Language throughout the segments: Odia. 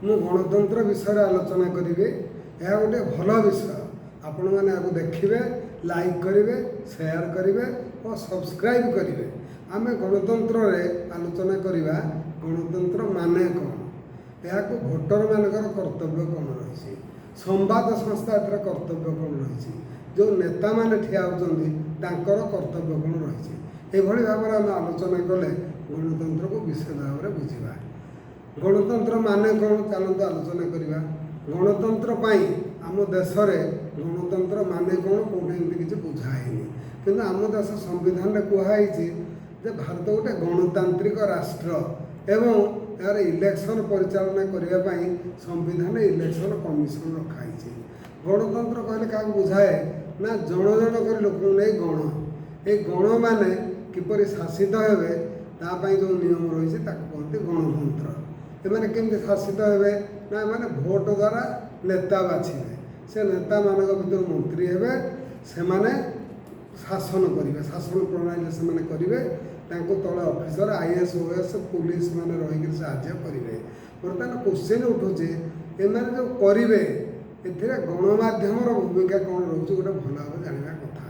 ମୁଁ ଗଣତନ୍ତ୍ର ବିଷୟରେ ଆଲୋଚନା କରିବି। ଏହା ଗୋଟିଏ ଭଲ ବିଷୟ। ଆପଣମାନେ ଏହାକୁ ଦେଖିବେ, ଲାଇକ୍ କରିବେ, ସେୟାର କରିବେ ଓ ସବସ୍କ୍ରାଇବ୍ କରିବେ। ଆମେ ଗଣତନ୍ତ୍ରରେ ଆଲୋଚନା କରିବା ଗଣତନ୍ତ୍ର ମାନେ କ'ଣ, ଏହାକୁ ଭୋଟରମାନଙ୍କର କର୍ତ୍ତବ୍ୟ କ'ଣ ରହିଛି, ସମ୍ବାଦ ସଂସ୍ଥା ଏଥିରେ କର୍ତ୍ତବ୍ୟ କ'ଣ ରହିଛି, ଯେଉଁ ନେତାମାନେ ଠିଆ ହେଉଛନ୍ତି ତାଙ୍କର କର୍ତ୍ତବ୍ୟ କ'ଣ ରହିଛି। ଏଭଳି ଭାବରେ ଆମେ ଆଲୋଚନା କଲେ ଗଣତନ୍ତ୍ରକୁ ବିଶେଷ ଭାବରେ ବୁଝିବା। ଗଣତନ୍ତ୍ର ମାନେ କ'ଣ ଚାଲନ୍ତୁ ଆଲୋଚନା କରିବା। ଗଣତନ୍ତ୍ର ପାଇଁ ଆମ ଦେଶରେ ଗଣତନ୍ତ୍ର ମାନେ କ'ଣ କେଉଁଠି ଏମିତି କିଛି ବୁଝା ହେଇନି, କିନ୍ତୁ ଆମ ଦେଶ ସମ୍ବିଧାନରେ କୁହାହେଇଛି ଯେ ଭାରତ ଗୋଟେ ଗଣତାନ୍ତ୍ରିକ ରାଷ୍ଟ୍ର ଏବଂ ଏହାର ଇଲେକ୍ସନ୍ ପରିଚାଳନା କରିବା ପାଇଁ ସମ୍ବିଧାନରେ ଇଲେକ୍ସନ୍ କମିଶନ ରଖାହେଇଛି। ଗଣତନ୍ତ୍ର କହିଲେ କାହାକୁ ବୁଝାଏ ନା ଜଣ ଜଣ କରି ଲୋକଙ୍କୁ ନେଇ ଗଣ, এই ଗଣମାନେ କିପରି ଶାସିତ ହେବେ ତା ପାଇଁ ଯେଉଁ ନିୟମ ରହିଛି ତାକୁ କହନ୍ତି ଗଣତନ୍ତ୍ର। ଏମାନେ କେମିତି ଶାସିତ ହେବେ ନା ଏମାନେ ଭୋଟ ଦ୍ୱାରା ନେତା ବାଛିବେ, ସେ ନେତାମାନଙ୍କ ଭିତରୁ ମନ୍ତ୍ରୀ ହେବେ, ସେମାନେ ଶାସନ କରିବେ, ଶାସନ ପ୍ରଣାଳୀରେ ସେମାନେ କରିବେ, ତାଙ୍କୁ ତଳେ ଅଫିସର IAS OAS ପୁଲିସ ମାନେ ରହିକରି ସାହାଯ୍ୟ କରିବେ। ବର୍ତ୍ତମାନ କ୍ୱେଶ୍ଚିନ୍ ଉଠୁଛି ଏମାନେ ଯେଉଁ କରିବେ ଏଥିରେ ଗଣମାଧ୍ୟମର ଭୂମିକା କ'ଣ ରହୁଛି ଗୋଟେ ଭଲ ଭାବରେ ଜାଣିବା କଥା।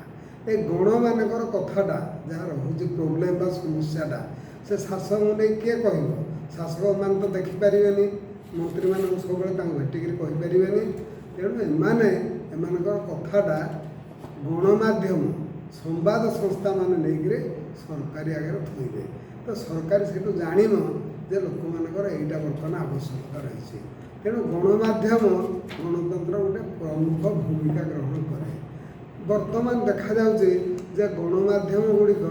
ଏ ଗଣମାନଙ୍କର କଥାଟା ଯାହା ରହୁଛି ପ୍ରୋବ୍ଲେମ୍ ବା ସମସ୍ୟାଟା ସେ ଶାସକଙ୍କୁ ନେଇ କିଏ କହିବ? ଶାସକମାନେ ତ ଦେଖିପାରିବେନି, ମନ୍ତ୍ରୀମାନଙ୍କୁ ସବୁବେଳେ ତାଙ୍କୁ ଭେଟିକିରି କହିପାରିବେନି। ତେଣୁ ଏମାନଙ୍କର କଥାଟା ଗଣମାଧ୍ୟମ ସମ୍ବାଦ ସଂସ୍ଥାମାନେ ନେଇକରି ସରକାରୀ ଆଗରେ ଥୋଇବେ। ତ ସରକାରୀ ସେଠୁ ଜାଣିବ ଯେ ଲୋକମାନଙ୍କର ଏଇଟା ବର୍ତ୍ତମାନ ଆବଶ୍ୟକତା ରହିଛି। ତେଣୁ ଗଣମାଧ୍ୟମ ଗଣତନ୍ତ୍ର ଗୋଟେ ପ୍ରମୁଖ ଭୂମିକା ଗ୍ରହଣ କରେ। ବର୍ତ୍ତମାନ ଦେଖାଯାଉଛି ଯେ ଗଣମାଧ୍ୟମ ଗୁଡ଼ିକ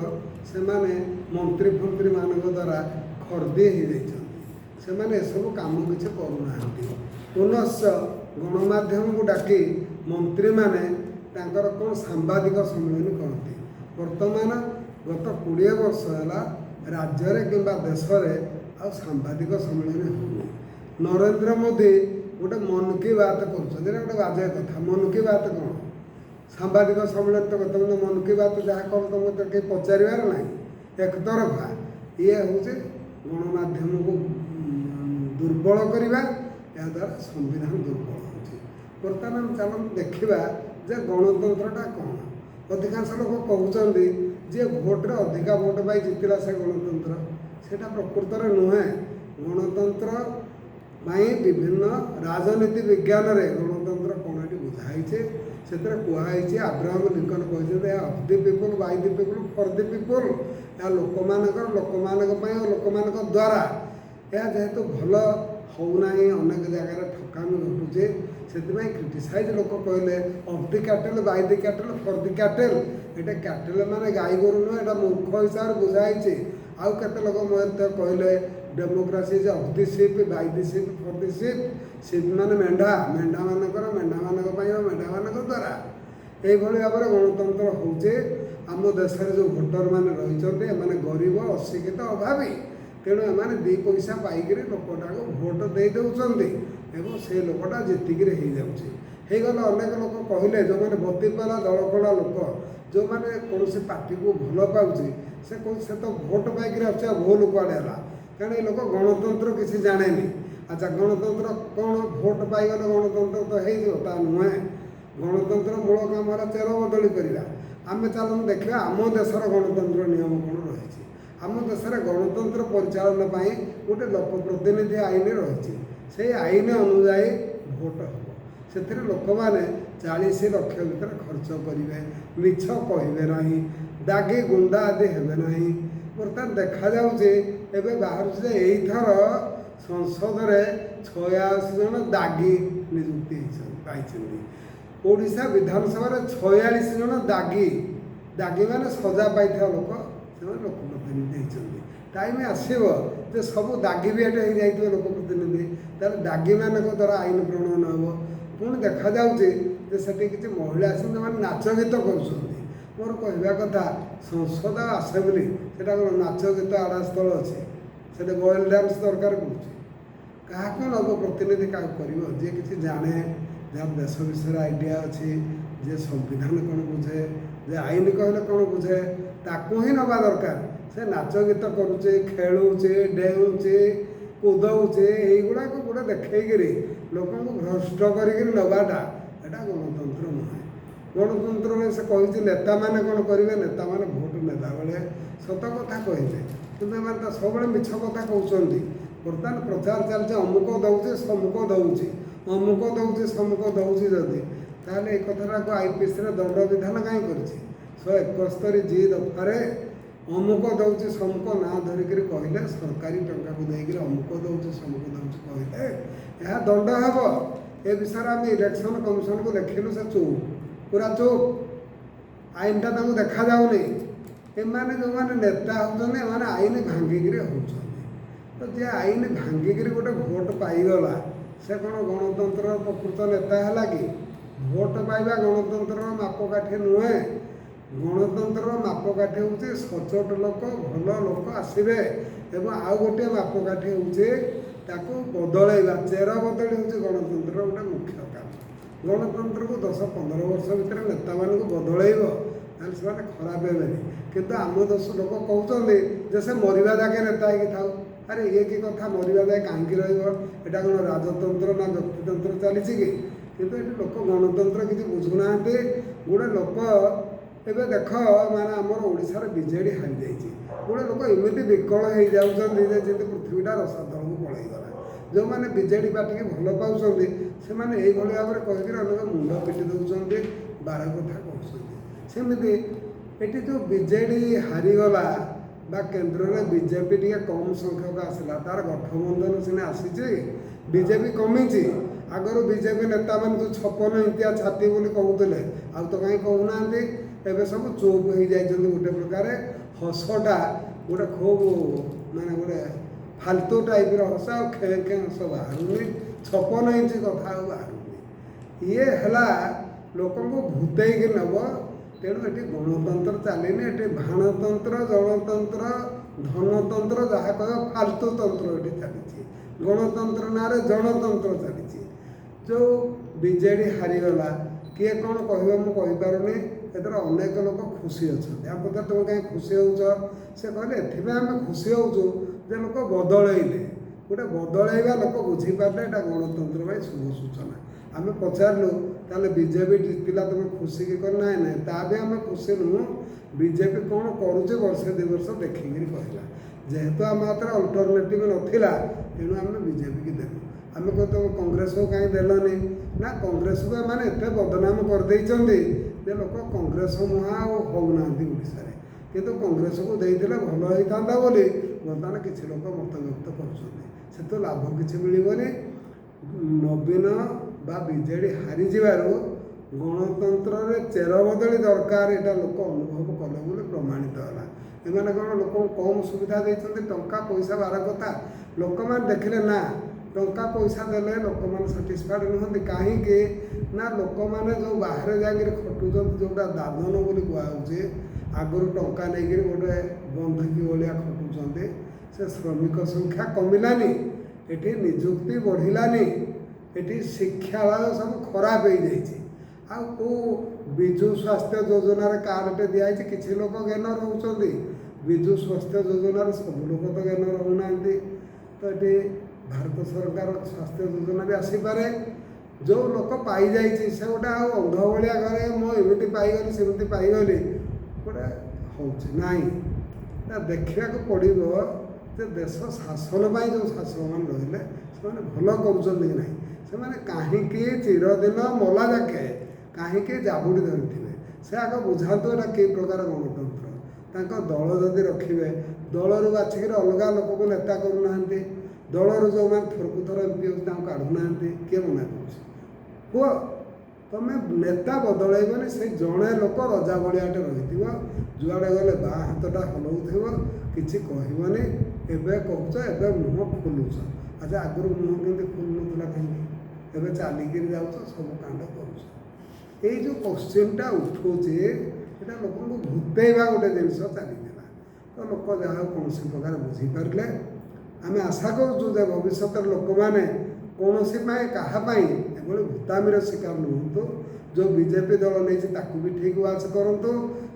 ସେମାନେ ମନ୍ତ୍ରୀମାନଙ୍କ ଦ୍ୱାରା ଖର୍ଦ୍ଦି ହେଇଯାଇଛନ୍ତି, ସେମାନେ ଏସବୁ କାମ କିଛି କରୁନାହାନ୍ତି। ପୁନଶ୍ଚ ଗଣମାଧ୍ୟମକୁ ଡାକି ମନ୍ତ୍ରୀମାନେ ତାଙ୍କର କ'ଣ ସାମ୍ବାଦିକ ସମ୍ମିଳନୀ କରନ୍ତି। ବର୍ତ୍ତମାନ ଗତ 20 ବର୍ଷ ହେଲା ରାଜ୍ୟରେ କିମ୍ବା ଦେଶରେ ଆଉ ସାମ୍ବାଦିକ ସମ୍ମିଳନୀ ହେଉନି। ନରେନ୍ଦ୍ର ମୋଦି ଗୋଟେ ମନ୍ କି ବାତ୍ କରୁଛନ୍ତି, ଏଇଟା ଗୋଟେ ବାଜେ କଥା। ମନ୍ କି ବାତ୍ କ'ଣ? ସାମ୍ବାଦିକ ସମ୍ମିଳନୀ ତ ତମେ ମନ୍ କି ବାତ୍ ଯାହା କର ତମେ ତ କେହି ପଚାରିବାର ନାହିଁ, ଏକତରଫା। ଇଏ ହେଉଛି ଗଣମାଧ୍ୟମକୁ ଦୁର୍ବଳ କରିବା, ଏହାଦ୍ୱାରା ସମ୍ବିଧାନ ଦୁର୍ବଳ ହେଉଛି। ବର୍ତ୍ତମାନ ଚାଲନ୍ତୁ ଦେଖିବା ଯେ ଗଣତନ୍ତ୍ରଟା କ'ଣ। ଅଧିକାଂଶ ଲୋକ କହୁଛନ୍ତି ଯିଏ ଭୋଟରେ ଅଧିକା ଭୋଟ ପାଇ ଜିତିଲା ସେ ଗଣତନ୍ତ୍ର। ସେଇଟା ପ୍ରକୃତରେ ନୁହେଁ। ଗଣତନ୍ତ୍ର ପାଇଁ ବିଭିନ୍ନ ରାଜନୀତି ବିଜ୍ଞାନରେ ଗଣତନ୍ତ୍ର କ'ଣ ଏଠି ବୁଝାଇଛି। ସେଥିରେ କୁହାଯାଇଛି ଆବ୍ରାହମ ଲିଙ୍କନ କହିଛନ୍ତି ଏହା of the people Bai the people for the people. ଏହା ଲୋକମାନଙ୍କର, ଲୋକମାନଙ୍କ ପାଇଁ ଓ ଲୋକମାନଙ୍କ ଦ୍ୱାରା। ଏହା ଯେହେତୁ ଭଲ ହେଉନାହିଁ, ଅନେକ ଜାଗାରେ ଠକାମି ଘଟୁଛି, ସେଥିପାଇଁ କ୍ରିଟିସାଇଜ୍ ଲୋକ କହିଲେ of the cattle Bai the cattle for the cattle. ଏଇଟା କ୍ୟାଟେଲ୍ ମାନେ ଗାଈ ଗୋରୁ ନୁହେଁ, ଏଇଟା ମୂର୍ଖ ହିସାବରେ ବୁଝାଇଛି। ଆଉ କେତେ ଲୋକ ମଧ୍ୟ କହିଲେ democracy is of the sheep by the sheep for the sheep. Sheep ମାନେ ମେଣ୍ଢା, ମେଣ୍ଢାମାନଙ୍କର, ମେଣ୍ଢାମାନଙ୍କ ପାଇଁ ଓ ମେଣ୍ଢାମାନଙ୍କ ଦ୍ୱାରା। ଏଇଭଳି ଭାବରେ ଗଣତନ୍ତ୍ର ହେଉଛି। ଆମ ଦେଶରେ ଯେଉଁ ଭୋଟରମାନେ ରହିଛନ୍ତି ଏମାନେ ଗରିବ, ଅଶିକ୍ଷିତ, ଅଭାବୀ। ତେଣୁ ଏମାନେ 2 ପଇସା ପାଇକରି ଲୋକଟାକୁ ଭୋଟ ଦେଇ ଦେଉଛନ୍ତି ଏବଂ ସେ ଲୋକଟା ଜିତିକିରି ହେଇଯାଉଛି। ହେଇଗଲେ ଅନେକ ଲୋକ କହିଲେ ଯେଉଁମାନେ ବତିପାଲା ଦଳକଳା ଲୋକ, ଯେଉଁମାନେ କୌଣସି ପାର୍ଟିକୁ ଭଲ ପାଉଛି ସେ କହୁଛି ସେ ତ ଭୋଟ ପାଇକରି ଆସୁଛି, ଆଉ ଭୁଲ କୁଆଡ଼େ ହେଲା। କାରଣ ଏ ଲୋକ ଗଣତନ୍ତ୍ର କିଛି ଜାଣେନି। ଆଚ୍ଛା ଗଣତନ୍ତ୍ର କ'ଣ? ଭୋଟ ପାଇଗଲେ ଗଣତନ୍ତ୍ର ତ ହେଇଯିବ? ତା ନୁହେଁ। ଗଣତନ୍ତ୍ର ମୂଳ କାମ ହେଲା ଚେର ବଦଳି କରିବା। ଆମେ ଚାଲନ୍ତୁ ଦେଖିବା ଆମ ଦେଶର ଗଣତନ୍ତ୍ର ନିୟମ କ'ଣ ରହିଛି। ଆମ ଦେଶରେ ଗଣତନ୍ତ୍ର ପରିଚାଳନା ପାଇଁ ଗୋଟେ ଲୋକ ପ୍ରତିନିଧି ଆଇନ ରହିଛି। ସେଇ ଆଇନ ଅନୁଯାୟୀ ଭୋଟ ହେବ। ସେଥିରେ ଲୋକମାନେ 40 ଲକ୍ଷ ଭିତରେ ଖର୍ଚ୍ଚ କରିବେ, ମିଛ କହିବେ ନାହିଁ, ଦାଗି ଗୁଣ୍ଡା ଆଦି ହେବେ ନାହିଁ। ବର୍ତ୍ତମାନ ଦେଖାଯାଉଛି ଏବେ ବାହାରୁଛି ଯେ ଏଇଥର ସଂସଦରେ 86 ଜଣ ଦାଗି ନିଯୁକ୍ତି ପାଇଛନ୍ତି। ଓଡ଼ିଶା ବିଧାନସଭାରେ 46 ଜଣ ଦାଗି ମାନେ ସଜା ପାଇଥିବା ଲୋକ, ସେମାନେ ଲୋକ ପ୍ରତିନିଧି ହେଇଛନ୍ତି। ଟାଇମ୍ ଆସିବ ଯେ ସବୁ ଦାଗି ବି ଏଠି ହେଇଯାଇଥିବେ ଲୋକ ପ୍ରତିନିଧି, ତାହେଲେ ଦାଗିମାନଙ୍କ ଦ୍ୱାରା ଆଇନ ପ୍ରଣୟନ ହେବ। ପୁଣି ଦେଖାଯାଉଛି ଯେ ସେଠି କିଛି ମହିଳା ଆସନ୍ତି ସେମାନେ ନାଚ ଗୀତ କରୁଛନ୍ତି। ମୋର କହିବା କଥା ସଂସଦ ଆସେମ୍ବଲି ସେଟା କ'ଣ ନାଚ ଗୀତ ଆଡ଼ାସ୍ଥଳ ଅଛି? ସେଠି ବଏଲ୍ ଡ୍ୟାନ୍ସ ଦରକାର ପଡ଼ୁଛି? କାହାକୁ ନେବ ପ୍ରତିନିଧି, କାହାକୁ କରିବ? ଯିଏ କିଛି ଜାଣେ, ଯାହାର ଦେଶ ବିଷୟରେ ଆଇଡ଼ିଆ ଅଛି, ଯିଏ ସମ୍ବିଧାନ କ'ଣ ବୁଝେ, ଯେ ଆଇନ କହିଲେ କ'ଣ ବୁଝେ, ତାକୁ ହିଁ ନେବା ଦରକାର। ସେ ନାଚ ଗୀତ କରୁଛି, ଖେଳୁଛି, ଡେଉଁଛି, ଉଦଉଛି এইଗୁଡ଼ାକ ଗୋଟେ ଦେଖେଇକିରି ଲୋକଙ୍କୁ ଭ୍ରଷ୍ଟ କରିକିରି ନେବାଟା ଏଇଟା ଗଣତନ୍ତ୍ର ନୁହେଁ। ଗଣତନ୍ତ୍ରରେ ସେ କହିଛି ନେତାମାନେ କ'ଣ କରିବେ, ନେତାମାନେ ଭୋଟ ନେଲା ବେଳେ ସତ କଥା କହିବେ, କିନ୍ତୁ ଏମାନେ ତ ସବୁବେଳେ ମିଛ କଥା କହୁଛନ୍ତି। ବର୍ତ୍ତମାନ ପ୍ରଚାର ଚାଲିଛି ଅମୁକ ଦେଉଛି ସମୁକ ଦେଉଛି, ଅମୁକ ଦେଉଛି ସମୁକ ଦେଉଛି ଯଦି, ତାହେଲେ ଏ କଥାଟାକୁ IPCରେ ଦଣ୍ଡ ବିଧାନ କାହିଁ କରିଛି? 171G ଦଫାରେ ଅମୁକ ଦେଉଛି ସମୁକ ନାଁ ଧରିକିରି କହିଲେ, ସରକାରୀ ଟଙ୍କାକୁ ଦେଇକିରି ଅମୁକ ଦେଉଛି ସମୁକ ଦେଉଛି କହିଲେ ଏହା ଦଣ୍ଡ ହେବ। ଏ ବିଷୟରେ ଆମେ ଇଲେକ୍ସନ୍ କମିଶନକୁ ଲେଖିଲୁ, ସେ ଚୁପ୍, ପୁରା ଚୁପ୍। ଆଇନଟା ତାଙ୍କୁ ଦେଖାଯାଉନି। ଏମାନେ ଯେଉଁମାନେ ନେତା ହେଉଛନ୍ତି ଏମାନେ ଆଇନ ଭାଙ୍ଗିକିରି ହେଉଛନ୍ତି। ତ ଯିଏ ଆଇନ ଭାଙ୍ଗିକିରି ଗୋଟେ ଭୋଟ ପାଇଗଲା ସେ କ'ଣ ଗଣତନ୍ତ୍ରର ପ୍ରକୃତ ନେତା ହେଲା କି? ଭୋଟ ପାଇବା ଗଣତନ୍ତ୍ରର ମାପକାଠି ନୁହେଁ। ଗଣତନ୍ତ୍ରର ମାପକାଠି ହେଉଛି ସଚୋଟ ଲୋକ, ଭଲ ଲୋକ ଆସିବେ, ଏବଂ ଆଉ ଗୋଟିଏ ମାପକାଠି ହେଉଛି ତାକୁ ବଦଳେଇବା। ଚେର ବଦଳି ହେଉଛି ଗଣତନ୍ତ୍ରର ଗୋଟେ ମୁଖ୍ୟ କାମ। ଗଣତନ୍ତ୍ରକୁ 10-15 ବର୍ଷ ଭିତରେ ନେତାମାନଙ୍କୁ ବଦଳେଇବ, ତାହେଲେ ସେମାନେ ଖରାପ ହେବେନି। କିନ୍ତୁ ଆମ ଦେଶ ଲୋକ କହୁଛନ୍ତି ଯେ ସେ ମରିବା ଯାକେ ନେତା ହେଇକି ଥାଉ। ଆରେ ଇଏ କି କଥା, ମରିବା ଯାଏ କାହିଁକି ରହିବ? ଏଇଟା କ'ଣ ରାଜତନ୍ତ୍ର ନା ବ୍ୟକ୍ତିତନ୍ତ୍ର ଚାଲିଛି କି? କିନ୍ତୁ ଏଠି ଲୋକ ଗଣତନ୍ତ୍ର କିଛି ବୁଝୁନାହାନ୍ତି। ଗୋଟେ ଲୋକ ଏବେ ଦେଖ, ମାନେ ଆମର ଓଡ଼ିଶାରେ BJD ହାରିଯାଇଛି। ଗୋଟେ ଲୋକ ଏମିତି ବିକଳ ହେଇଯାଉଛନ୍ତି ଯେ ଯେମିତି ପୃଥିବୀଟା ରସାତଳକୁ ପଳେଇଗଲା। ଯେଉଁମାନେ BJD ପାର୍ଟିକି ଭଲ ପାଉଛନ୍ତି ସେମାନେ ଏଇଭଳି ଭାବରେ କହିକିରି ଅନେକ ମୁଣ୍ଡ ପିଟି ଦେଉଛନ୍ତି, ବାର କଥା କହୁଛନ୍ତି। ସେମିତି ଏଠି ଯେଉଁ BJD ହାରିଗଲା ବା କେନ୍ଦ୍ରରେ BJP ଟିକେ କମ୍ ସଂଖ୍ୟକ ଆସିଲା, ତାର ଗଠବନ୍ଧନ ସିନା ଆସିଛି, BJP କମିଛି। ଆଗରୁ BJP ନେତାମାନେ ଯେଉଁ 56 ଇଞ୍ଚିଆ ଛାତି ବୋଲି କହୁଥିଲେ, ଆଉ ତ କାହିଁ କହୁନାହାନ୍ତି। ଏବେ ସବୁ ଚୁପ୍ ହେଇଯାଇଛନ୍ତି। ଗୋଟେ ପ୍ରକାର ହସଟା ଗୋଟେ ଖୁବ୍ ମାନେ ଗୋଟେ ଫାଲତୁ ଟାଇପ୍ର ହସ, ଆଉ ଖେଁ ଖେଁ ହସ ବାହାରୁନି। 56 ଇଞ୍ଚ କଥା ଆଉ ବାହାରୁନି। ଇଏ ହେଲା ଲୋକଙ୍କୁ ଭୂତେଇକି ନେବ। ତେଣୁ ଏଠି ଗଣତନ୍ତ୍ର ଚାଲିନି, ଏଠି ଭାଣତନ୍ତ୍ର, ଜନତନ୍ତ୍ର, ଧନତନ୍ତ୍ର, ଯାହା କହିବ ଫାଲତୁ ତନ୍ତ୍ର ଏଠି ଚାଲିଛି। ଗଣତନ୍ତ୍ର ନାଁରେ ଜନତନ୍ତ୍ର ଚାଲିଛି। ଯେଉଁ BJD ହାରିଗଲା, କିଏ କ'ଣ କହିବ ମୁଁ କହିପାରୁନି। ଏଥିରେ ଅନେକ ଲୋକ ଖୁସି ଅଛନ୍ତି। ଆମ ପଚାର ତୁମେ କାହିଁ ଖୁସି ହେଉଛ? ସେ କହିଲେ ଏଥିପାଇଁ ଆମେ ଖୁସି ହେଉଛୁ ଯେ ଲୋକ ବଦଳେଇଲେ। ଗୋଟେ ବଦଳେଇବା ଲୋକ ବୁଝିପାରିଲେ ଏଇଟା ଗଣତନ୍ତ୍ର ପାଇଁ ଶୁଭ ସୂଚନା। ଆମେ ପଚାରିଲୁ ତାହେଲେ BJP ଜିତିଲା, ତୁମେ ଖୁସି କି କର? ନାଇଁ ନାଇଁ, ତା ବି ଆମେ ଖୁସି ନୁହଁ। BJP କ'ଣ କରୁଛି ବର୍ଷେ 2 ବର୍ଷ ଦେଖିକିରି କହିଲା। ଯେହେତୁ ଆମ ହାତରେ ଅଲ୍ଟରନେଟିଭ୍ ନଥିଲା, ତେଣୁ ଆମେ BJPକି ଦେଲୁ। ଆମେ କହିବୁ ତୁମେ କଂଗ୍ରେସକୁ କାହିଁ ଦେଲନି? ନା, କଂଗ୍ରେସକୁ ଏମାନେ ଏତେ ବଦନାମ କରିଦେଇଛନ୍ତି ଯେ ଲୋକ କଂଗ୍ରେସ ମୁହାଁ ଆଉ ହେଉନାହାନ୍ତି ଓଡ଼ିଶାରେ। କିନ୍ତୁ କଂଗ୍ରେସକୁ ଦେଇଥିଲେ ଭଲ ହେଇଥାନ୍ତା ବୋଲି ବର୍ତ୍ତମାନ କିଛି ଲୋକ ମତବ୍ୟକ୍ତ କରୁଛନ୍ତି। ସେଥିରୁ ଲାଭ କିଛି ମିଳିବନି। ନବୀନ ବା BJD ହାରିଯିବାରୁ ଗଣତନ୍ତ୍ରରେ ଚେର ବଦଳି ଦରକାର, ଏଇଟା ଲୋକ ଅନୁଭବ କଲେ ବୋଲି ପ୍ରମାଣିତ ହେଲା। ଏମାନେ କ'ଣ ଲୋକଙ୍କୁ କମ୍ ସୁବିଧା ଦେଇଛନ୍ତି? ଟଙ୍କା ପଇସା ବାର କଥା। ଲୋକମାନେ ଦେଖିଲେ ନା, ଟଙ୍କା ପଇସା ଦେଲେ ଲୋକମାନେ ସାଟିସ୍ଫାଏଡ଼ ନୁହନ୍ତି। କାହିଁକି ନା, ଲୋକମାନେ ଯେଉଁ ବାହାରେ ଯାଇକିରି ଖଟୁଛନ୍ତି, ଯେଉଁଟା ଦାଦନ ବୋଲି କୁହାହେଉଛି, ଆଗରୁ ଟଙ୍କା ନେଇକିରି ଗୋଟେ ବନ୍ଧୁକି ଭଳିଆ ଖଟୁଛନ୍ତି, ସେ ଶ୍ରମିକ ସଂଖ୍ୟା କମିଲାନି, ଏଠି ନିଯୁକ୍ତି ବଢ଼ିଲାନି, ଏଠି ଶିକ୍ଷାଳୟ ସବୁ ଖରାପ ହେଇଯାଇଛି। ଆଉ କେଉଁ ବିଜୁ ସ୍ୱାସ୍ଥ୍ୟ ଯୋଜନାରେ କାର୍ଡ଼ଟେ ଦିଆହେଇଛି, କିଛି ଲୋକ ଜ୍ଞାନ ରହୁଛନ୍ତି। ବିଜୁ ସ୍ୱାସ୍ଥ୍ୟ ଯୋଜନାରେ ସବୁ ଲୋକ ତ ଜ୍ଞାନ ରହୁନାହାନ୍ତି। ତ ଏଠି ଭାରତ ସରକାର ସ୍ୱାସ୍ଥ୍ୟ ଯୋଜନା ବି ଆସିପାରେ। ଯେଉଁ ଲୋକ ପାଇଯାଇଛି ସେ ଗୋଟେ ଆଉ ଅନ୍ଧ ଭଳିଆ ଘରେ ମୁଁ ଏମିତି ପାଇଗଲି ସେମିତି ପାଇଗଲି ଗୋଟେ ହେଉଛି ନାହିଁ। ତା ଦେଖିବାକୁ ପଡ଼ିବ ଯେ ଦେଶ ଶାସନ ପାଇଁ ଯେଉଁ ଶାସକମାନେ ରହିଲେ ସେମାନେ ଭଲ କରୁଛନ୍ତି କି ନାହିଁ। ସେମାନେ କାହିଁକି ଚିରଦିନ ମଲା ଯାକେ କାହିଁକି ଜାବୁଡ଼ି ଧରିଥିବେ? ସେ ଆଗ ବୁଝାନ୍ତୁ ଏଇଟା କି ପ୍ରକାର ଗଣତନ୍ତ୍ର। ତାଙ୍କ ଦଳ ଯଦି ରଖିବେ, ଦଳରୁ ବାଛିକିରି ଅଲଗା ଲୋକକୁ ନେତା କରୁନାହାନ୍ତି। ଦଳରୁ ଯେଉଁମାନେ ଥରକୁ ଥର MP ହେଉଛି ତାଙ୍କୁ କାଢ଼ୁନାହାନ୍ତି। କିଏ ମନା କରୁଛି? କୁହ, ତୁମେ ନେତା ବଦଳାଇବନି। ସେଇ ଜଣେ ଲୋକ ରଜା ଭଳିଆଟେ ରହିଥିବ, ଯୁଆଡ଼େ ଗଲେ ବାଁ ହାତଟା ହଲଉଥିବ, କିଛି କହିବନି। ଏବେ କହୁଛ, ଏବେ ମୁହଁ ଖୋଲୁଛ। ଆଚ୍ଛା, ଆଗରୁ ମୁହଁ କେମିତି ଖୋଲୁନଥିଲା କାହିଁକି? ଏବେ ଚାଲିକିରି ଯାଉଛ, ସବୁ କାଣ୍ଡ କରୁଛ। ଏଇ ଯେଉଁ କୋଶ୍ଚିନ୍ଟା ଉଠୁଛି, ଏଇଟା ଲୋକଙ୍କୁ ଭୂତେଇବା ଗୋଟେ ଜିନିଷ ଚାଲିଥିଲା। ତ ଲୋକ ଯାହା ହଉ କୌଣସି ପ୍ରକାର ବୁଝିପାରିଲେ। ଆମେ ଆଶା କରୁଛୁ ଯେ ଭବିଷ୍ୟତରେ ଲୋକମାନେ କୌଣସି ପାଇଁ କାହା ପାଇଁ ଏଭଳି ଭୂତାମିର ଶିକାର ନୁହନ୍ତୁ। ଯେଉଁ ବିଜେପି ଦଳ ନେଇଛି ତାକୁ ବି ଠିକ୍ ୱାଚ୍ କରନ୍ତୁ।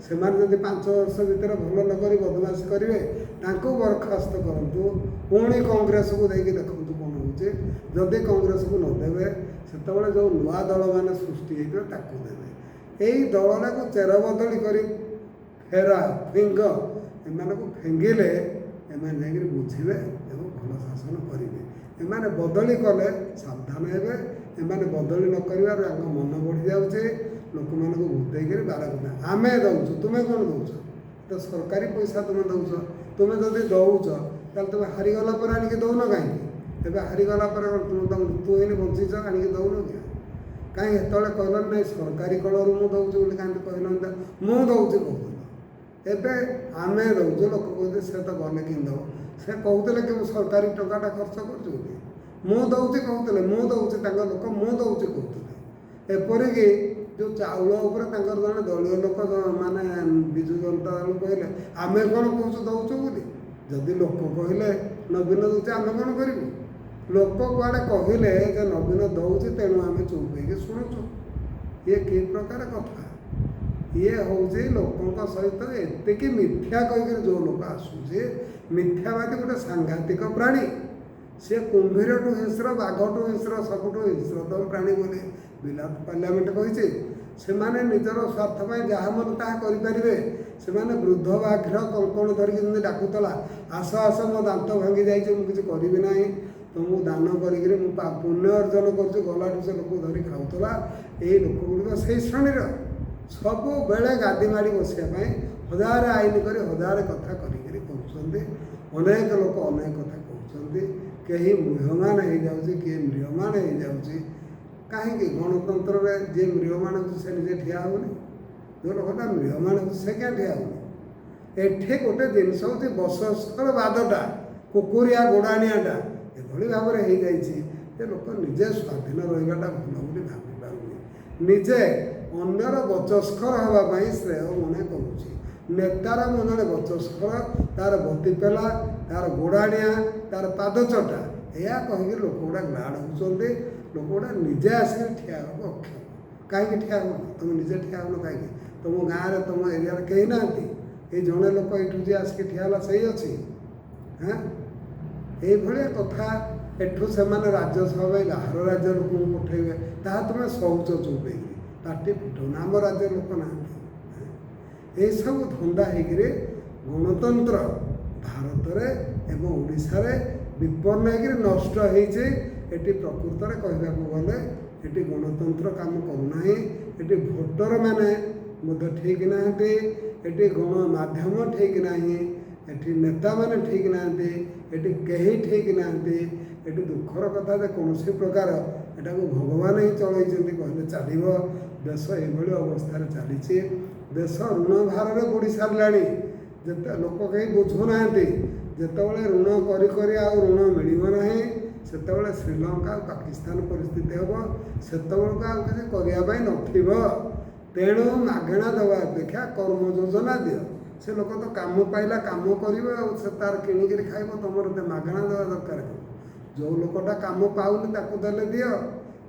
ସେମାନେ ଯଦି 5 ବର୍ଷ ଭିତରେ ଭଲ ନ କରି ବଦମାସି କରିବେ ତାଙ୍କୁ ବରଖାସ୍ତ କରନ୍ତୁ। ପୁଣି କଂଗ୍ରେସକୁ ଦେଇକି ଦେଖନ୍ତୁ କ'ଣ ହେଉଛି। ଯଦି କଂଗ୍ରେସକୁ ନ ଦେବେ ସେତେବେଳେ ଯେଉଁ ନୂଆ ଦଳମାନେ ସୃଷ୍ଟି ହେଇଥିବେ ତାକୁ ଦେବେ। ଏଇ ଦଳଟାକୁ ଚେରବଦଳି କରି ଫିଙ୍ଗ ଏମାନଙ୍କୁ ଫିଙ୍ଗିଲେ ଏମାନେ ଯାଇକରି ବୁଝିବେ ଏବଂ ଭଲ ଶାସନ କରିବେ। ଏମାନେ ବଦଳି କଲେ ସାବଧାନ ହେବେ। ଏମାନେ ବଦଳି ନ କରିବାରୁ ତାଙ୍କ ମନ ବଢ଼ିଯାଉଛି। ଲୋକମାନଙ୍କୁ ଭୂତେଇକରି ବାରକୁଦା ଆମେ ଦେଉଛୁ, ତୁମେ କ'ଣ ଦେଉଛ? ତ ସରକାରୀ ପଇସା ତୁମେ ଦେଉଛ। ତୁମେ ଯଦି ଦେଉଛ ତାହେଲେ ତୁମେ ହାରିଗଲା ପରେ ଆଣିକି ଦେଉନ କାହିଁକି? ଏବେ ହାରିଗଲା ପରେ ତୁମ ମୃତ୍ୟୁ ହେଇନି ବଞ୍ଚିଛ ଆଣିକି ଦେଉନ କି? କାହିଁକି ସେତେବେଳେ କହିଲନି ନାହିଁ ସରକାରୀ କଳରୁ ମୁଁ ଦେଉଛି ବୋଲି କାହିଁକି କହିଲନି? ମୁଁ ଦେଉଛି କହୁଥିଲ। ଏବେ ଆମେ ଦେଉଛୁ। ଲୋକ କହୁଛନ୍ତି ସେ ତ ଗଲେ କେମିତି ଦେବ? ସେ କହୁଥିଲେ କି ମୁଁ ସରକାରୀ ଟଙ୍କାଟା ଖର୍ଚ୍ଚ କରୁଛୁ ବୋଲି। ମୁଁ ଦେଉଛି କହୁଥିଲେ, ମୁଁ ଦେଉଛି ତାଙ୍କ ଲୋକ ମୁଁ ଦେଉଛି କହୁଥିଲେ। ଏପରିକି ଯେଉଁ ଚାଉଳ ଉପରେ ତାଙ୍କର ଜଣେ ଦଳୀୟ ଲୋକ ମାନେ ବିଜୁ ଜନତା ଦଳ କହିଲେ ଆମେ କ'ଣ କହୁଛୁ ଦେଉଛୁ ବୋଲି। ଯଦି ଲୋକ କହିଲେ ନବୀନ ଦେଉଛି ଆମେ କ'ଣ କରିବୁ? ଲୋକ କୁଆଡ଼େ କହିଲେ ଯେ ନବୀନ ଦେଉଛି ତେଣୁ ଆମେ ଚୁପ୍ ହେଇକି ଶୁଣୁଛୁ। ଇଏ କି ପ୍ରକାର କଥା? ଇଏ ହେଉଛି ଲୋକଙ୍କ ସହିତ ଏତିକି ମିଥ୍ୟା କହିକିରି ଯେଉଁ ଲୋକ ଆସୁଛି, ମିଥ୍ୟାବାଦୀ ଗୋଟେ ସାଂଘାତିକ ପ୍ରାଣୀ। ସିଏ କୁମ୍ଭୀରଠୁ ହିଂସ୍ର, ବାଘଠୁ ହିଂସ୍ର, ସବୁଠୁ ହିଂସ୍ରତମ ପ୍ରାଣୀ ବୋଲି ବିଲାତ ପାର୍ଲାମେଣ୍ଟ କହିଛି। ସେମାନେ ନିଜର ସ୍ୱାର୍ଥ ପାଇଁ ଯାହା ମନ ତାହା କରିପାରିବେ। ସେମାନେ ବୃଦ୍ଧ ବାଘ୍ର କଙ୍କଣ ଧରିକି ଯେମିତି ଡାକୁଥିଲା ଆସ ଆସ ମୋ ଦାନ୍ତ ଭାଙ୍ଗି ଯାଇଛି ମୁଁ କିଛି କରିବି ନାହିଁ, ତୁମକୁ ଦାନ କରିକିରି ମୁଁ ପୁଣ୍ୟ ଅର୍ଜନ କରୁଛି, ଗଲାଠୁ ସେ ଲୋକକୁ ଧରି ଖାଉଥିଲା। ଏଇ ଲୋକଗୁଡ଼ିକ ସେଇ ଶ୍ରେଣୀର। ସବୁବେଳେ ଗାଦି ମାଡ଼ି ବସିବା ପାଇଁ ହଜାରେ ଆଇନ କରି ହଜାରେ କଥା କରିକିରି କହୁଛନ୍ତି। ଅନେକ ଲୋକ ଅନେକ କଥା କହୁଛନ୍ତି। କେହି ମୁହ୍ୟମାନ ହେଇଯାଉଛି, କିଏ ମ୍ରିୟମାନ ହେଇଯାଉଛି। କାହିଁକି? ଗଣତନ୍ତ୍ରରେ ଯିଏ ମ୍ରିୟମାନ ହେଉଛି ସେ ନିଜେ ଠିଆ ହେଉନି। ଯେଉଁ ଲୋକଟା ମ୍ରିୟମାନ ହେଉଛି ସେ କାହିଁ ଠିଆ ହେଉନି? ଏଠି ଗୋଟେ ଜିନିଷ ହେଉଛି ବସସ୍ଥଳବାଦଟା, କୁକୁରିଆ ଗୋଡ଼ାଣିଆଟା ଏଭଳି ଭାବରେ ହେଇଯାଇଛି ଯେ ଲୋକ ନିଜେ ସ୍ୱାଧୀନ ରହିବାଟା ଭଲ ବୋଲି ଭାବିପାରୁନି। ନିଜେ ଅନ୍ୟର ବଚସ୍କର ହେବା ପାଇଁ ଶ୍ରେୟ ମନେ କରୁଛି। ନେତାର ମନରେ ବଚସ୍କର, ତା'ର ବତିପେଲା, ତା'ର ଗୋଡ଼ାଣିଆ, ତା'ର ପାଦଚଟା ଏହା କହିକି ଲୋକଗୁଡ଼ା ଗ୍ଲାଡ଼ ହେଉଛନ୍ତି। ଲୋକଗୁଡ଼ା ନିଜେ ଆସିକି ଠିଆ ହେବାକୁ ଅକ୍ଷମ। କାହିଁକି ଠିଆ ହେଉନ? ତୁମେ ନିଜେ ଠିଆ ହେଉନ କାହିଁକି? ତୁମ ଗାଁରେ ତୁମ ଏରିଆରେ କେହି ନାହାନ୍ତି? ଏଇ ଜଣେ ଲୋକ ଏଇଠୁ ଯିଏ ଆସିକି ଠିଆ ହେଲା ସେଇ ଅଛି। ଏଇଭଳିଆ କଥା। ଏଠୁ ସେମାନେ ରାଜ୍ୟସଭା ପାଇଁ ବାହାର ରାଜ୍ୟ ଲୋକଙ୍କୁ ପଠାଇବେ, ତାହା ତୁମେ ସହୁଛ ଚୁପ୍ ହେଇକି ପାଟି ଫିଟଉନ। ଆମ ରାଜ୍ୟର ଲୋକ ନାହାନ୍ତି। ଏଇସବୁ ଧନ୍ଦା ହେଇକିରି ଗଣତନ୍ତ୍ର ଭାରତରେ ଏବଂ ଓଡ଼ିଶାରେ ବିପନ୍ନ ହେଇକିରି ନଷ୍ଟ ହେଇଛି। ଏଠି ପ୍ରକୃତରେ କହିବାକୁ ଗଲେ ଏଠି ଗଣତନ୍ତ୍ର କାମ କରୁନାହିଁ। ଏଠି ଭୋଟରମାନେ ମଧ୍ୟ ଠିକ୍ ନାହାନ୍ତି। ଏଠି ଗଣମାଧ୍ୟମ ଠିକ୍ ନାହିଁ। ଏଠି ନେତାମାନେ ଠିକ୍ ନାହାନ୍ତି। ଏଠି କେହି ଠିକ୍ ନାହାନ୍ତି। ଏଠି ଦୁଃଖର କଥା ଯେ କୌଣସି ପ୍ରକାର ଏଟାକୁ ଭଗବାନ ହିଁ ଚଳେଇଛନ୍ତି କହିଲେ ଚାଲିବ। ଦେଶ ଏଭଳି ଅବସ୍ଥାରେ ଚାଲିଛି। ଦେଶ ଋଣ ଭାରରେ ବୁଡ଼ି ସାରିଲାଣି। ଯେତେ ଲୋକ କେହି ବୁଝୁନାହାନ୍ତି। ଯେତେବେଳେ ଋଣ କରି କରି ଆଉ ଋଣ ମିଳିବ ନାହିଁ ସେତେବେଳେ ଶ୍ରୀଲଙ୍କା ଆଉ ପାକିସ୍ତାନ ପରିସ୍ଥିତି ହେବ। ସେତେବେଳକୁ ଆଉ କିଛି କରିବା ପାଇଁ ନଥିବ। ତେଣୁ ମାଗଣା ଦେବା ଅପେକ୍ଷା କର୍ମ ଯୋଜନା ଦିଅ। ସେ ଲୋକ ତ କାମ ପାଇଲା କାମ କରିବ ଆଉ ସେ ତାର କିଣିକିରି ଖାଇବ। ତୁମର ମାଗଣା ଦେବା ଦରକାର। ଯେଉଁ ଲୋକଟା କାମ ପାଉନି ତାକୁ ଦେଲେ ଦିଅ।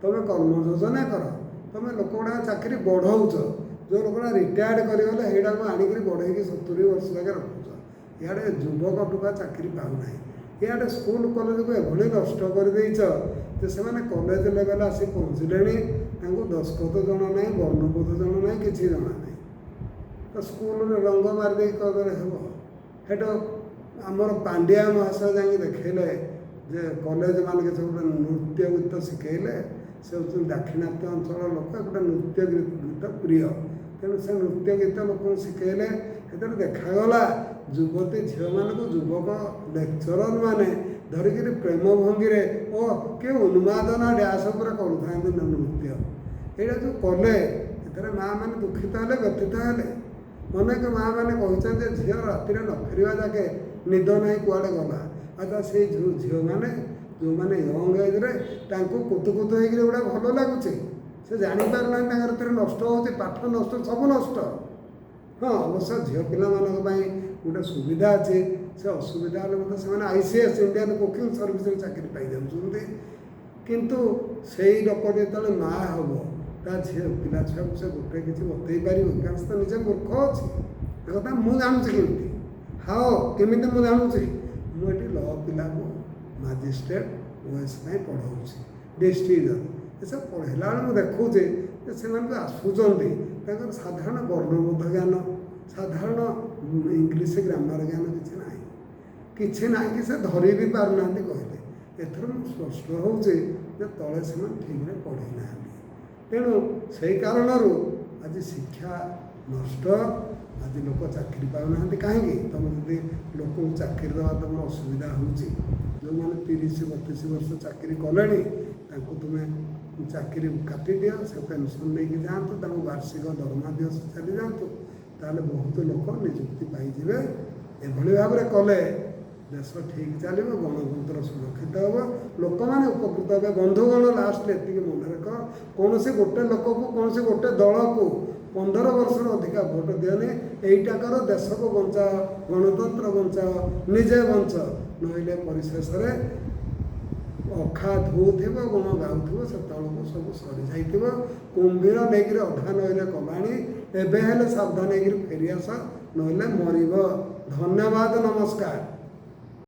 ତୁମେ କର୍ମ ଯୋଜନା କର। ତୁମେ ଲୋକଗୁଡ଼ାକ ଚାକିରି ବଢ଼ଉଛ। ଯେଉଁ ଲୋକଟା ରିଟାୟାର୍ଡ଼ କରିଗଲେ ସେଇଟାକୁ ଆଣିକିରି ବଢ଼େଇକି 70 ବର୍ଷ ଯାକେ ରଖୁଛ। ଇଆଡ଼େ ଯୁବକ ଟୁକା ଚାକିରି ପାଉନାହିଁ। ଇଆଡ଼େ ସ୍କୁଲ କଲେଜକୁ ଏଭଳି ନଷ୍ଟ କରିଦେଇଛ ଯେ ସେମାନେ କଲେଜ ଲେଭେଲ୍ ଆସି ପହଞ୍ଚିଲେଣି। ତାଙ୍କୁ ଦସ୍ତଖତ ଜଣା ନାହିଁ, ବର୍ଣ୍ଣବୋଧ ଜଣା ନାହିଁ, କିଛି ଜଣା ନାହିଁ। ତ ସ୍କୁଲରେ ରଙ୍ଗ ମାରିଦେଇ କହିଲେ ହେବ। ସେଠୁ ଆମର ପାଣ୍ଡିଆ ମହାଶୟ ଯାଇକି ଦେଖେଇଲେ ଯେ କଲେଜ ମାନକେ ସବୁ ନୃତ୍ୟ ଗୀତ ଶିଖେଇଲେ। ସେ ହେଉଛନ୍ତି ଦାକ୍ଷିଣାତ୍ୟ ଅଞ୍ଚଳ ଲୋକ, ଗୋଟେ ନୃତ୍ୟ ଗୀତ ପ୍ରିୟ। ତେଣୁ ସେ ନୃତ୍ୟ ଗୀତ ଲୋକଙ୍କୁ ଶିଖେଇଲେ। ସେଥିରେ ଦେଖାଗଲା ଯୁବତୀ ଝିଅମାନଙ୍କୁ ଯୁବକ ଲେକ୍ଚରର ମାନେ ଧରିକିରି ପ୍ରେମ ଭଙ୍ଗୀରେ ଓ କି ଉନ୍ମାଦନା ଡ୍ୟାସ୍ ଉପରେ କରୁଥାନ୍ତି ନୃତ୍ୟ। ଏଇଟା ଯେଉଁ କଲେ ଏଥିରେ ମାଆ ମାନେ ଦୁଃଖିତ ହେଲେ, ବ୍ୟଥିତ ହେଲେ। ଅନେକ ମାଆ ମାନେ କହିଛନ୍ତି ଯେ ଝିଅ ରାତିରେ ନ ଫେରିବା ଯାକେ ନିଦ ନାହିଁ କୁଆଡ଼େ ଗଲା। ଆଉ ସେଇ ଝିଅମାନେ ଯେଉଁମାନେ ୟଙ୍ଗ ଏଜ୍ରେ ତାଙ୍କୁ କୁତୁ କୁତୁ ହେଇକିରି ଗୁଡ଼ା ଭଲ ଲାଗୁଛି। ସେ ଜାଣିପାରୁନାହାନ୍ତି ତାଙ୍କର ଏଥିରେ ନଷ୍ଟ ହେଉଛି, ପାଠ ନଷ୍ଟ, ସବୁ ନଷ୍ଟ। ହଁ ଅବଶ୍ୟ ଝିଅ ପିଲାମାନଙ୍କ ପାଇଁ ଗୋଟେ ସୁବିଧା ଅଛି। ସେ ଅସୁବିଧା ହେଲେ ମଧ୍ୟ ସେମାନେ ICS ଇଣ୍ଡିଆନ୍ କୁକିଂ ସର୍ଭିସରେ ଚାକିରି ପାଇଯାଉଛନ୍ତି। କିନ୍ତୁ ସେଇ ଲୋକଟି ଯେତେବେଳେ ମା ହେବ ତା ଝିଅ ପିଲା ଛୁଆକୁ ସେ ଗୋଟେ କିଛି ବତେଇ ପାରିବ କାରଣ ସେ ତ ନିଜେ ମୂର୍ଖ ଅଛି। ଏ କଥା ମୁଁ ଜାଣୁଛି କେମିତି? ହଁ କେମିତି ମୁଁ ଜାଣୁଛି? ମୁଁ ଏଠି ଲ ପିଲାକୁ ମାଜିଷ୍ଟ୍ରେଟ୍ ଓଏସ୍ ପାଇଁ ପଢ଼ାଉଛି ଡିଷ୍ଟ୍ରିକ୍ଟ ଏସବୁ ପଢ଼େଇଲା ବେଳେ ମୁଁ ଦେଖୁଛି ଯେ ସେମାନେ ଆସୁଛନ୍ତି ତାଙ୍କର ସାଧାରଣ ବର୍ଣ୍ଣବୋଧ ଜ୍ଞାନ ସାଧାରଣ ଇଂଲିଶ ଗ୍ରାମାର ଜ୍ଞାନ କିଛି ନାହିଁ କି ସେ ଧରି ବି ପାରୁନାହାନ୍ତି କହିଲେ। ଏଥର ମୁଁ ସ୍ପଷ୍ଟ ହେଉଛି ଯେ ତଳେ ସେମାନେ ଠିକ୍ରେ ପଢ଼େଇ ନାହାନ୍ତି। ତେଣୁ ସେଇ କାରଣରୁ ଆଜି ଶିକ୍ଷା ନଷ୍ଟ ଆଜି ଲୋକ ଚାକିରି ପାଉନାହାନ୍ତି କାହିଁକି? ତୁମେ ଯଦି ଲୋକଙ୍କୁ ଚାକିରି ଦେବା ତୁମର ଅସୁବିଧା ହେଉଛି ଯେଉଁମାନେ 30-32 ବର୍ଷ ଚାକିରି କଲେଣି ତାଙ୍କୁ ତୁମେ ଚାକିରି କାଟିଦିଅ ସେ ପେନସନ୍ ନେଇକି ଯାଆନ୍ତୁ ତାଙ୍କୁ ବାର୍ଷିକ ଦରମା ଦିଅ ସେ ଚାଲିଯାଆନ୍ତୁ ତାହେଲେ ବହୁତ ଲୋକ ନିଯୁକ୍ତି ପାଇଯିବେ। ଏଭଳି ଭାବରେ କଲେ ଦେଶ ଠିକ୍ ଚାଲିବ ଗଣତନ୍ତ୍ର ସୁରକ୍ଷିତ ହେବ ଲୋକମାନେ ଉପକୃତ ହେବେ। ବନ୍ଧୁଗଣ ଲାଷ୍ଟରେ ଏତିକି ମନେ ରଖ କୌଣସି ଗୋଟେ ଲୋକକୁ କୌଣସି ଗୋଟେ ଦଳକୁ 15 ବର୍ଷରୁ ଅଧିକା ଭୋଟ ଦିଅନି। ଏଇଟା କର ଦେଶକୁ ବଞ୍ଚାଅ ଗଣତନ୍ତ୍ର ବଞ୍ଚାଅ ନିଜେ ବଞ୍ଚ ନହେଲେ ପରିଶେଷରେ ଅଖା ଧୋଉଥିବ ଗୁଣ ଗାଉଥିବ ସେତେବେଳକୁ ସବୁ ସରିଯାଇଥିବ। କୁମ୍ଭୀର ନେଇକିରି ଅଧା ନଈରେ କଲାଣି ଏବେ ହେଲେ ସାବଧାନ ହେଇକିରି ଫେରିଆସ ନହେଲେ ମରିବ। ଧନ୍ୟବାଦ ନମସ୍କାର।